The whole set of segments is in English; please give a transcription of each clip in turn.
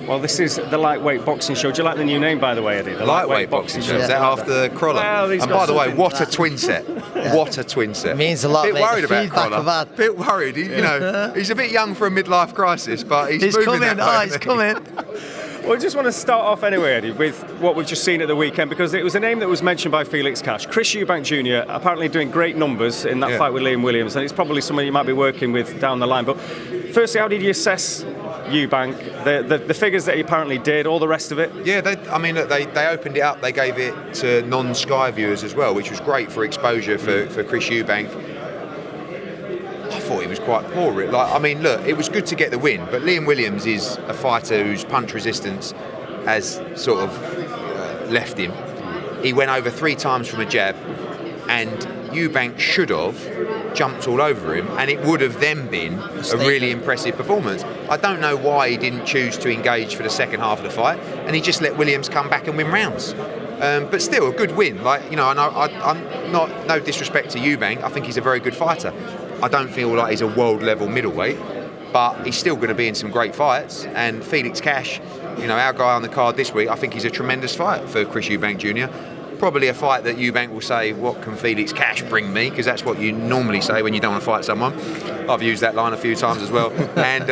Well, this is the lightweight boxing show. Do you like the new name, by the way, Eddie? The lightweight boxing show. Is that after Crolla? Well, and by the way, what a twin set! What a twin set! It means a lot. Bit mate. worried the about Crolla. Bit worried. He's a bit young for a midlife crisis, but he's moving coming. that way. He's coming. Well, I just want to start off anyway, Eddie, with what we've just seen at the weekend, because it was a name that was mentioned by Felix Cash. Chris Eubank Jr. apparently doing great numbers in that fight with Liam Williams, and it's probably someone you might be working with down the line. But firstly, how did you assess Eubank, the figures that he apparently did, all the rest of it? Yeah, they opened it up. They gave it to non-Sky viewers as well, which was great for exposure for Chris Eubank. I thought he was quite poor. Look, it was good to get the win, but Liam Williams is a fighter whose punch resistance has sort of left him. He went over 3 times from a jab, and Eubank should have jumped all over him, and it would have then been a really impressive performance. I don't know why he didn't choose to engage for the second half of the fight, and he just let Williams come back and win rounds. But still, a good win. I'm not, no disrespect to Eubank. I think he's a very good fighter. I don't feel like he's a world-level middleweight, but he's still going to be in some great fights. And Felix Cash, our guy on the card this week, I think he's a tremendous fight for Chris Eubank Jr. Probably a fight that Eubank will say, what can Felix Cash bring me? Because that's what you normally say when you don't want to fight someone. I've used that line a few times as well. And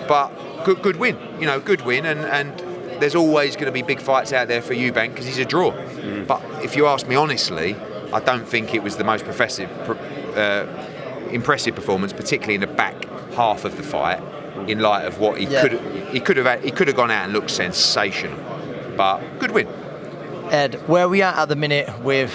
but good win, good win. And there's always going to be big fights out there for Eubank because he's a draw. But if you ask me honestly, I don't think it was the most impressive performance, particularly in the back half of the fight. In light of what he could have gone out and looked sensational. But good win. Ed, where are we at the minute with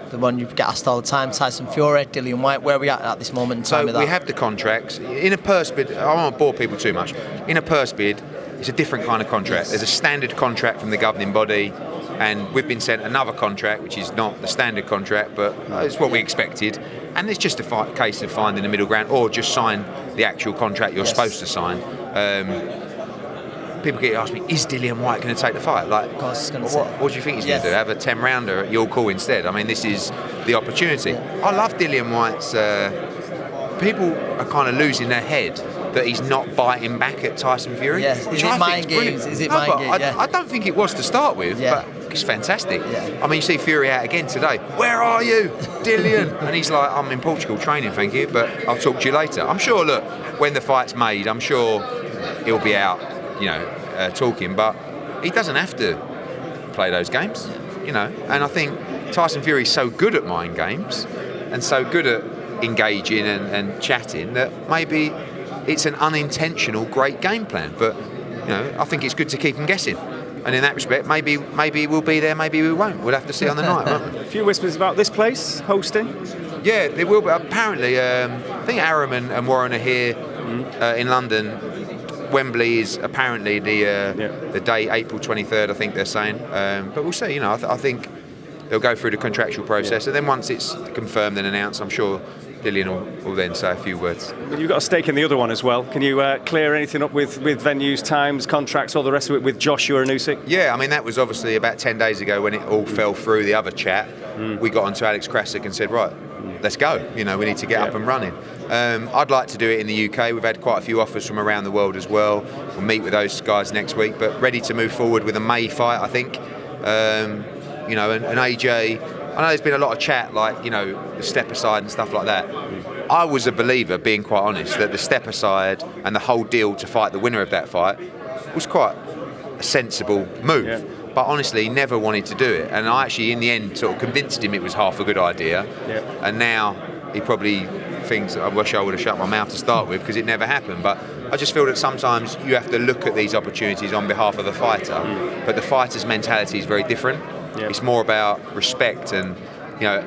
the one you get asked all the time, Tyson Fury, Dillian-Whyte? Where are we at this moment in time? So we have the contracts. In a purse bid, I won't bore people too much. In a purse bid, it's a different kind of contract. Yes. There's a standard contract from the governing body, and we've been sent another contract, which is not the standard contract, but it's what we expected. And it's just a case of finding the middle ground, or just sign the actual contract you're supposed to sign. People get asked me, is Dillian-Whyte going to take the fight? Like, what do you think he's going to do? Have a 10-rounder at your call instead? I mean, this is the opportunity. I love Dillian-Whyte's. People are kind of losing their head that he's not biting back at Tyson Fury. Yes. Which Is it mind games? Is it mind games? I don't think it was to start with, but it's fantastic. Yeah. I mean, you see Fury out again today. Where are you, Dillian? And he's like, I'm in Portugal training, thank you, but I'll talk to you later. I'm sure, look, when the fight's made, I'm sure he'll be out, talking, but he doesn't have to play those games, And I think Tyson Fury's so good at mind games and so good at engaging and chatting that maybe it's an unintentional great game plan. But I think it's good to keep him guessing. And in that respect, maybe we'll be there, maybe we won't. We'll have to see on the night, won't we? A few whispers about this place hosting. Yeah, they will. But apparently, I think Aram and Warren are here in London. Wembley is apparently the day, April 23rd, I think they're saying. But we'll see. I think they'll go through the contractual process, and then once it's confirmed and announced, I'm sure Dillian will then say a few words. But you've got a stake in the other one as well. Can you clear anything up with venues, times, contracts, all the rest of it with Joshua and Usyk? Yeah, I mean, that was obviously about 10 days ago when it all fell through, the other chat. We got onto Alex Krasik and said, right, let's go. We need to get up and running. I'd like to do it in the UK. We've had quite a few offers from around the world as well. We'll meet with those guys next week, but ready to move forward with a May fight, I think. And AJ, I know there's been a lot of chat, like, the step aside and stuff like that. I was a believer, being quite honest, that the step aside and the whole deal to fight the winner of that fight was quite a sensible move. Yeah. But honestly, he never wanted to do it. And I actually, in the end, sort of convinced him it was half a good idea. Yeah. And now he probably thinks, I wish I would have shut my mouth to start with, because it never happened. But I just feel that sometimes you have to look at these opportunities on behalf of the fighter. But the fighter's mentality is very different. Yeah. It's more about respect, and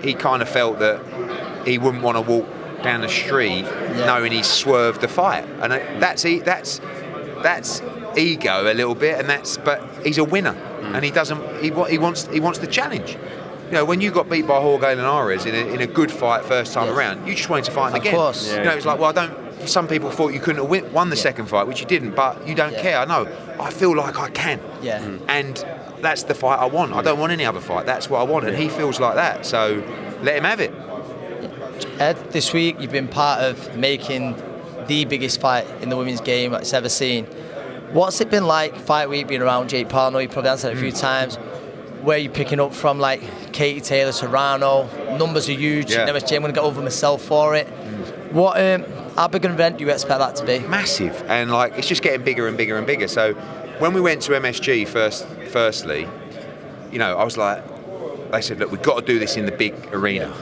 he kind of felt that he wouldn't want to walk down the street knowing he swerved the fight, and that's ego a little bit, but he's a winner, and he wants the challenge. When you got beat by Jorge Linares in a good fight first time around, you just wanted to fight him again. Of course. Yeah. It's like, some people thought you couldn't have won the second fight, which you didn't, but you don't care. I know. I feel like I can. Yeah. And that's the fight I want. I don't want any other fight. That's what I want, and he feels like that. So let him have it. Ed, this week you've been part of making the biggest fight in the women's game it's ever seen. What's it been like fight week being around Jake Paul? I know you probably answered it a few times. Where are you picking up from, like Katie Taylor-Serrano? Numbers are huge. Yeah. MSG, I'm going to go over myself for it. What? How big an event do you expect that to be? Massive, and like it's just getting bigger and bigger and bigger. So when we went to MSG firstly, you know, I was like, they said, look, we've got to do this in the big arena,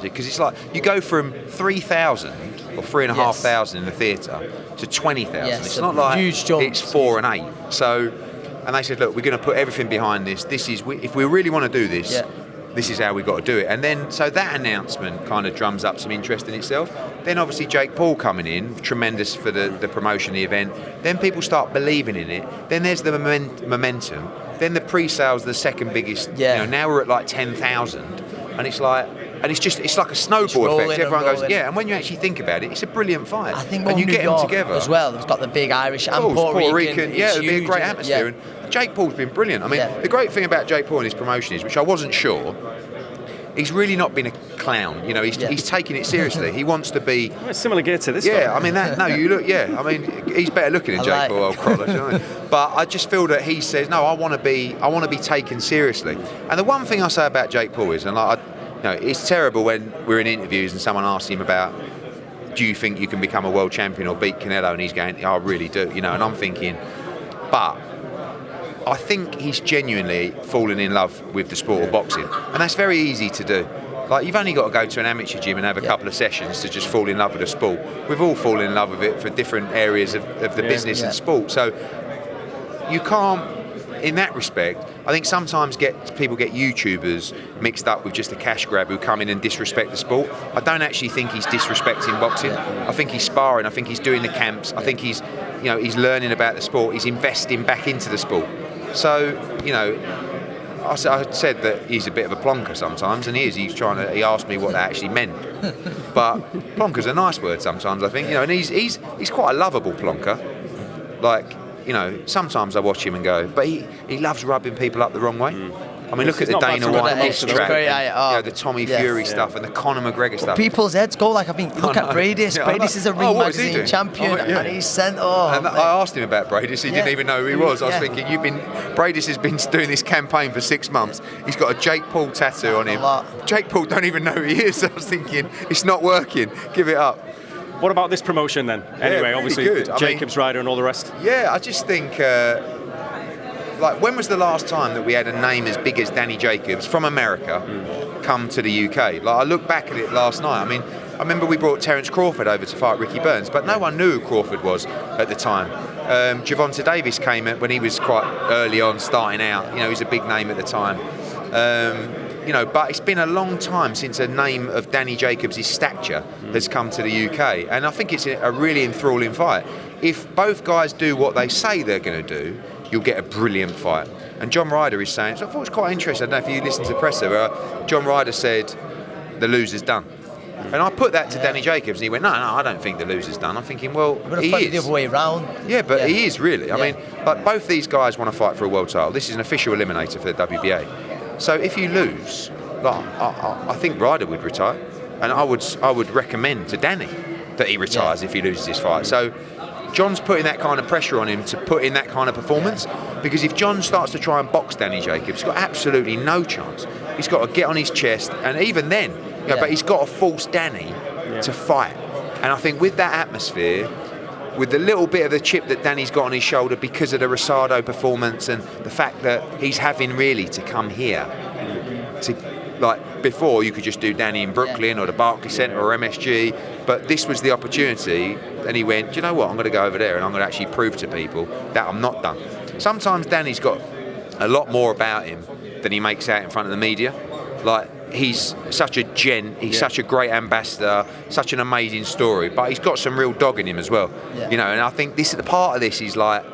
because it's like you go from 3,000 or 3,500 in the theatre to 20,000. Yes, it's not like huge jump. It's 4 and 8. So, and they said, look, we're going to put everything behind this. This is if we really want to do this. This is how we've got to do it. And then, so that announcement kind of drums up some interest in itself. Then obviously Jake Paul coming in, tremendous for the promotion of the event. Then people start believing in it. Then there's the momentum. Then the pre-sales are the second biggest. You know, now we're at like 10,000. And it's like, it's like a snowball effect. Everyone goes, yeah. And when you actually think about it, it's a brilliant fight. I think and you New get York them together as well. It's got the big Irish and Puerto Rican. Yeah, it'd be a huge, great atmosphere. And Jake Paul's been brilliant. I mean, the great thing about Jake Paul and his promotion is, which I wasn't sure, he's really not been a clown. You know, he's taking it seriously. He wants to be similar gear to this. Yeah, I mean you look. Yeah, I mean he's better looking than Jake Paul, old Crolla. You know what I mean? But I just feel that he says, no, I want to be taken seriously. And the one thing I say about Jake Paul is, and like, you know, it's terrible when we're in interviews and someone asks him about, do you think you can become a world champion or beat Canelo? And he's going, I really do. You know, and I'm thinking, but I think he's genuinely fallen in love with the sport of boxing, and that's very easy to do. Like, you've only got to go to an amateur gym and have a couple of sessions to just fall in love with the sport. We've all fallen in love with it for different areas of the business and sport. So you can't, in that respect, I think sometimes people get YouTubers mixed up with just a cash grab who come in and disrespect the sport. I don't actually think he's disrespecting boxing. I think he's sparring. I think he's doing the camps. I think he's learning about the sport. He's investing back into the sport. So, you know, I said that he's a bit of a plonker sometimes, and he is. He asked me what that actually meant. But plonker's a nice word sometimes, I think. You know, and he's quite a lovable plonker. Like, you know, sometimes I watch him and go, but he loves rubbing people up the wrong way. I mean, look at the Dana White mix track, the Tommy Fury stuff and the Conor McGregor stuff. People's heads go like, I mean, look at Bradis. Bradis is a Ring Magazine champion, and he's sent. And I asked him about Bradis. He didn't even know who he was. I was thinking, Bradis has been doing this campaign for 6 months. He's got a Jake Paul tattoo on him. Jake Paul don't even know who he is. So I was thinking, it's not working. Give it up. What about this promotion then? Anyway, really obviously, good. Jacobs-Ryder and all the rest. Yeah, I just think, like, when was the last time that we had a name as big as Danny Jacobs from America come to the UK? Like, I look back at it last night. I mean, I remember we brought Terence Crawford over to fight Ricky Burns, but no one knew who Crawford was at the time. Gervonta Davis came when he was quite early on, starting out. You know, he was a big name at the time. You know, but it's been a long time since a name of Danny Jacobs' stature has come to the UK, and I think it's a really enthralling fight. If both guys do what they say they're going to do, you'll get a brilliant fight. And John Ryder is saying, so I thought it was quite interesting, I don't know if you listened to the presser, where John Ryder said, the loser's done. And I put that to Danny Jacobs, and he went, no, I don't think the loser's done. I'm thinking, well, he is. The other way around. Yeah, but he is really. I mean, like, both these guys want to fight for a world title. This is an official eliminator for the WBA. So if you lose, like, I think Ryder would retire, and I would recommend to Danny that he retires if he loses this fight. So John's putting that kind of pressure on him to put in that kind of performance, because if John starts to try and box Danny Jacobs, he's got absolutely no chance. He's got to get on his chest, and even then, you know, but he's got to force Danny to fight. And I think with that atmosphere, with the little bit of the chip that Danny's got on his shoulder because of the Rosado performance and the fact that he's having really to come here to, like, before you could just do Danny in Brooklyn or the Barclays Centre or MSG, but this was the opportunity, and he went, do you know what, I'm going to go over there and I'm going to actually prove to people that I'm not done. Sometimes Danny's got a lot more about him than he makes out in front of the media. Like, he's such a gent, he's such a great ambassador, such an amazing story, but he's got some real dog in him as well. You know, and I think this part of this is like,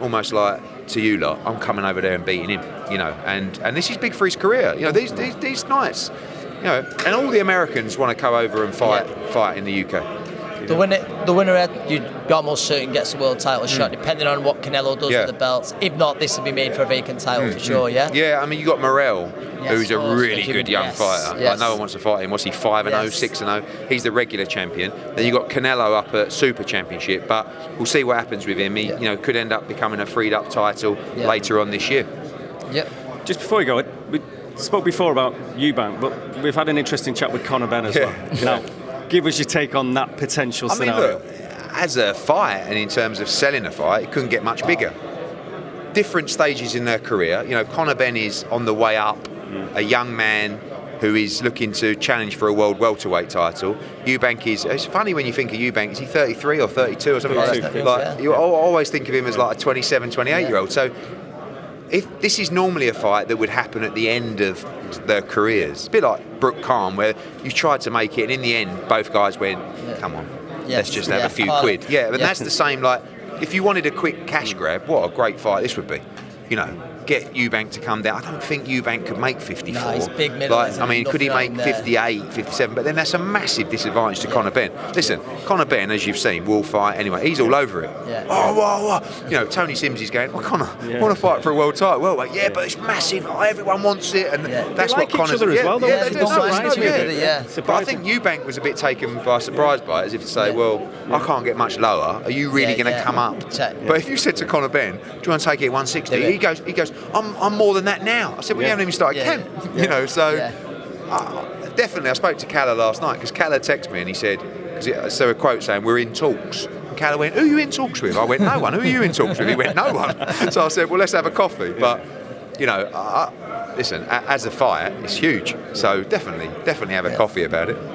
almost like, to you lot, I'm coming over there and beating him, you know, and this is big for his career. You know, these nights, you know, and all the Americans want to come over and fight in the UK. The the winner, you'd be almost certain gets the world title shot, depending on what Canelo does with the belts. If not, this will be made for a vacant title for sure. Yeah. Yeah, I mean, you got Morrell, who's a really good young fighter. Yes. Like, no one wants to fight him. What's he, 5-0, 6-0? He's the regular champion. Then you got Canelo up at Super Championship, but we'll see what happens with him. He, could end up becoming a freed-up title later on this year. Yep. Just before we go, we spoke before about Eubank, but we've had an interesting chat with Conor Benn as well. Now, give us your take on that potential scenario. I mean, look, as a fight and in terms of selling a fight, it couldn't get much bigger. Different stages in their career. Conor Benn is on the way up, a young man who is looking to challenge for a world welterweight title. Eubank it's funny when you think of Eubank, is he 33 or 32 or something like that? You always think of him as like a 27, 28-year-old. So if this is normally a fight that would happen at the end of their careers, it's a bit like Brooke Khan, where you tried to make it, and in the end, both guys went, come on, let's just have a few quid. Yeah, but that's the same, like, if you wanted a quick cash grab, what a great fight this would be. Get Eubank to come down. I don't think Eubank could make 54. No, he's big middle. Could he make 58, 57? But then that's a massive disadvantage to Conor Benn. Listen, Conor Benn, as you've seen, will fight anyway. He's all over it. Tony Sims is going, Conor, I want to fight for a world title. Well, but it's massive. Everyone wants it. And that's what Conor's... as well, though. But I think Eubank was a bit taken by surprise by it, as if to say, I can't get much lower. Are you really going to come up? But if you said to Conor Benn, do you want to take it 160? He goes, I'm more than that now. I said, you haven't even started camp. Definitely. I spoke to Colla last night, because Colla texted me and he said, so a quote saying, we're in talks. And Colla went, who are you in talks with? I went, no one. Who are you in talks with? He went, no one. So I said, well, let's have a coffee. But, listen, as a fight, it's huge. So definitely have a coffee about it.